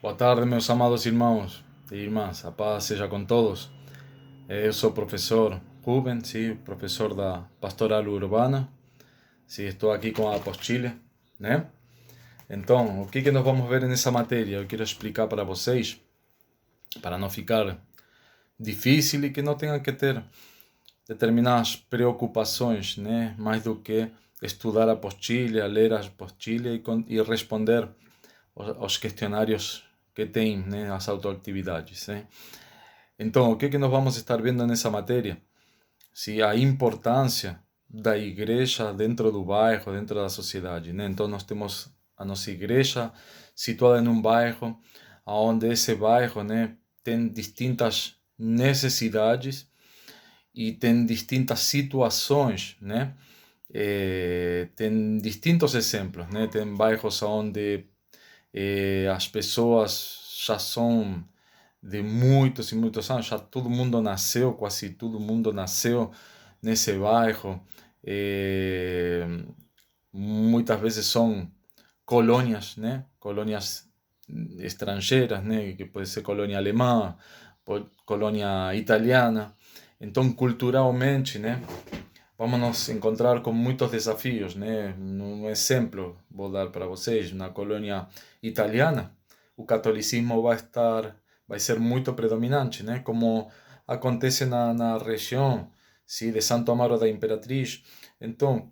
Boa tarde, meus amados irmãos e irmãs. A paz seja com todos. Eu sou o professor Rubens, sim, professor da Pastoral Urbana. Sim, estou aqui com a apostila, né? Então, o que nós vamos ver nessa matéria? Eu quero explicar para vocês, para não ficar difícil e que não tenham que ter determinadas preocupações, né? Mais do que estudar a apostila, ler a apostila e responder aos questionários que tem, né? As autoatividades, né? Então, o que nós vamos estar vendo nessa matéria? Se a importância da igreja dentro do bairro, dentro da sociedade, né? Então, nós temos a nossa igreja situada em um bairro, onde esse bairro, né, tem distintas necessidades e tem distintas situações, né? Tem distintos exemplos, né? Tem bairros onde as pessoas já são de muitos e muitos anos, já todo mundo nasceu, quase todo mundo nasceu nesse bairro. Muitas vezes são colônias, né? Colônias estrangeiras, né? Que pode ser colônia alemã, colônia italiana. Então, culturalmente, né? Vamos nos encontrar com muitos desafios, né? Um exemplo vou dar para vocês: na colônia italiana, o catolicismo vai ser muito predominante, né? Como acontece na região, sim, de Santo Amaro da Imperatriz. Então,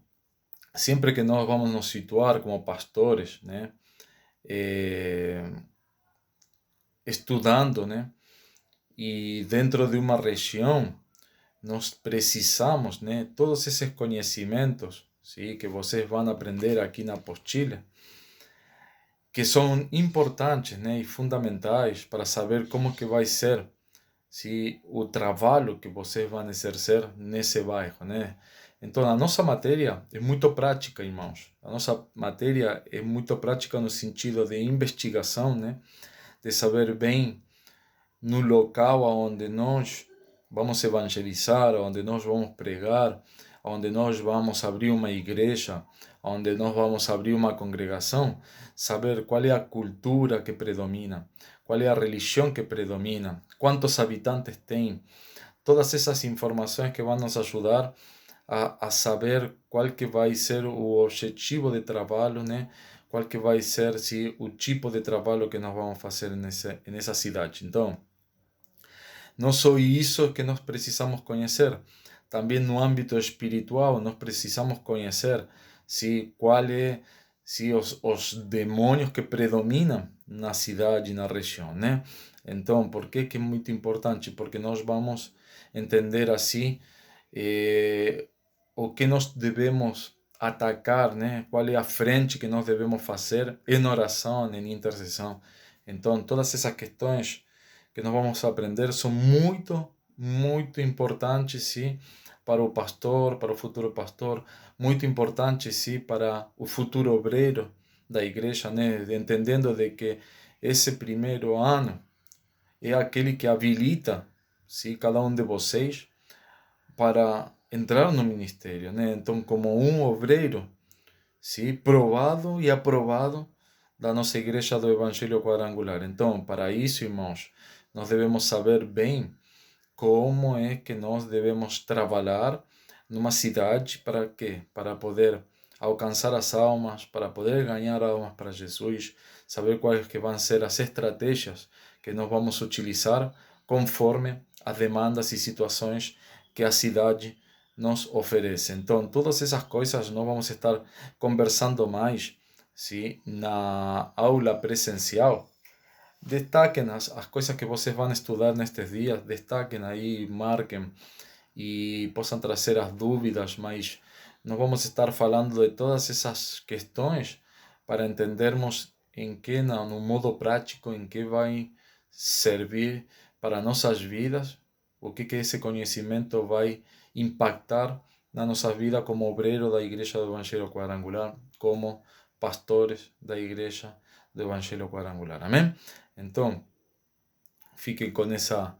sempre que nós vamos nos situar como pastores, né? Estudando, né? E dentro de uma região, nós precisamos, né, todos esses conhecimentos, sim, que vocês vão aprender aqui na apostila, que são importantes, né, e fundamentais para saber como que vai ser, se o trabalho que vocês vão exercer nesse bairro, né? Então, a nossa matéria é muito prática, irmãos. A nossa matéria é muito prática no sentido de investigação, né? De saber bem no local onde nós vamos evangelizar, onde nós vamos pregar, onde nós vamos abrir uma igreja, onde nós vamos abrir uma congregação, saber qual é a cultura que predomina, qual é a religião que predomina, quantos habitantes tem, todas essas informações que vão nos ajudar a saber qual que vai ser o objetivo de trabalho, né? Qual que vai ser o tipo de trabalho que nós vamos fazer nessa cidade. Então, não só isso que nós precisamos conhecer, também no âmbito espiritual nós precisamos conhecer se qual é se os demônios que predominam na cidade, na região, né? Então, por que é muito importante? Porque nós vamos entender assim o que nós devemos atacar, né? Qual é a frente que nós devemos fazer em oração, em intercessão. Então, todas essas questões que nós vamos aprender são muito importantes, sim, para o pastor, para o futuro pastor, muito importantes, sim, para o futuro obreiro da igreja, né? Entendendo de que esse primeiro ano é aquele que habilita, sim, cada um de vocês para entrar no ministério, né? Então, como um obreiro, sim, provado e aprovado da nossa igreja do Evangelho Quadrangular. Então, para isso, irmãos, nós devemos saber bem como é que nós devemos trabalhar numa cidade para quê? Para poder alcançar as almas, para poder ganhar almas para Jesus, saber quais que vão ser as estratégias que nós vamos utilizar conforme as demandas e situações que a cidade nos oferece. Então, todas essas coisas nós vamos estar conversando mais, sim, na aula presencial. Destaquem as coisas que vocês vão estudar nestes dias, destaquem aí, marquem e possam trazer as dúvidas, mas nós vamos estar falando de todas essas questões para entendermos em que, no modo prático, em que vai servir para nossas vidas, o que esse conhecimento vai impactar na nossa vida como obreiro da Igreja do Evangelho Quadrangular, como pastores da Igreja do Evangelho Quadrangular. Amém? Então, fiquem com essa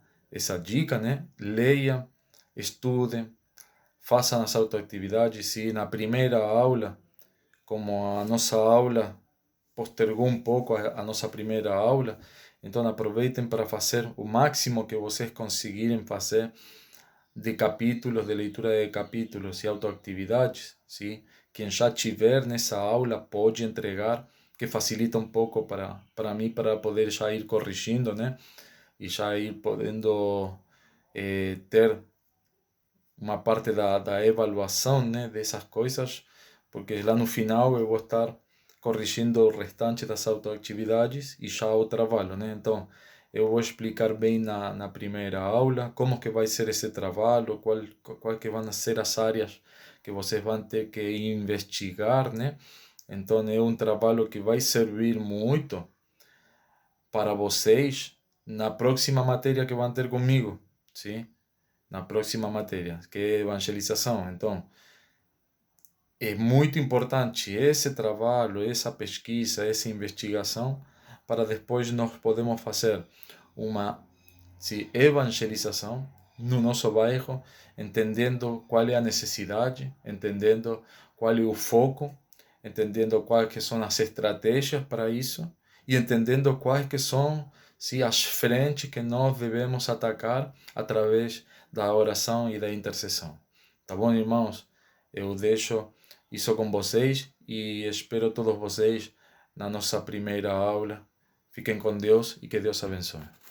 dica, né? Leia, estudem, façam as autoatividades. E na primeira aula, como a nossa aula postergou um pouco a nossa primeira aula. Então aproveitem para fazer o máximo que vocês conseguirem fazer de capítulos, de leitura de capítulos e autoatividades, sim? Quem já tiver nessa aula pode entregar, que facilita um pouco para mim, para poder já ir corrigindo, né? E já ir podendo ter uma parte da avaliação, né, dessas coisas, porque lá no final eu vou estar corrigindo o restante das autoatividades e já o trabalho, né? Então, eu vou explicar bem na primeira aula como que vai ser esse trabalho, qual que vão ser as áreas que vocês vão ter que investigar, né? Então, é um trabalho que vai servir muito para vocês na próxima matéria que vão ter comigo, sim? Na próxima matéria, que é evangelização. Então, é muito importante esse trabalho, essa pesquisa, essa investigação, para depois nós podemos fazer uma evangelização no nosso bairro, entendendo qual é a necessidade, entendendo qual é o foco, entendendo quais que são as estratégias para isso e entendendo quais que são as frentes que nós devemos atacar através da oração e da intercessão. Tá bom, irmãos? Eu deixo isso com vocês e espero todos vocês na nossa primeira aula. Fiquem com Deus e que Deus abençoe.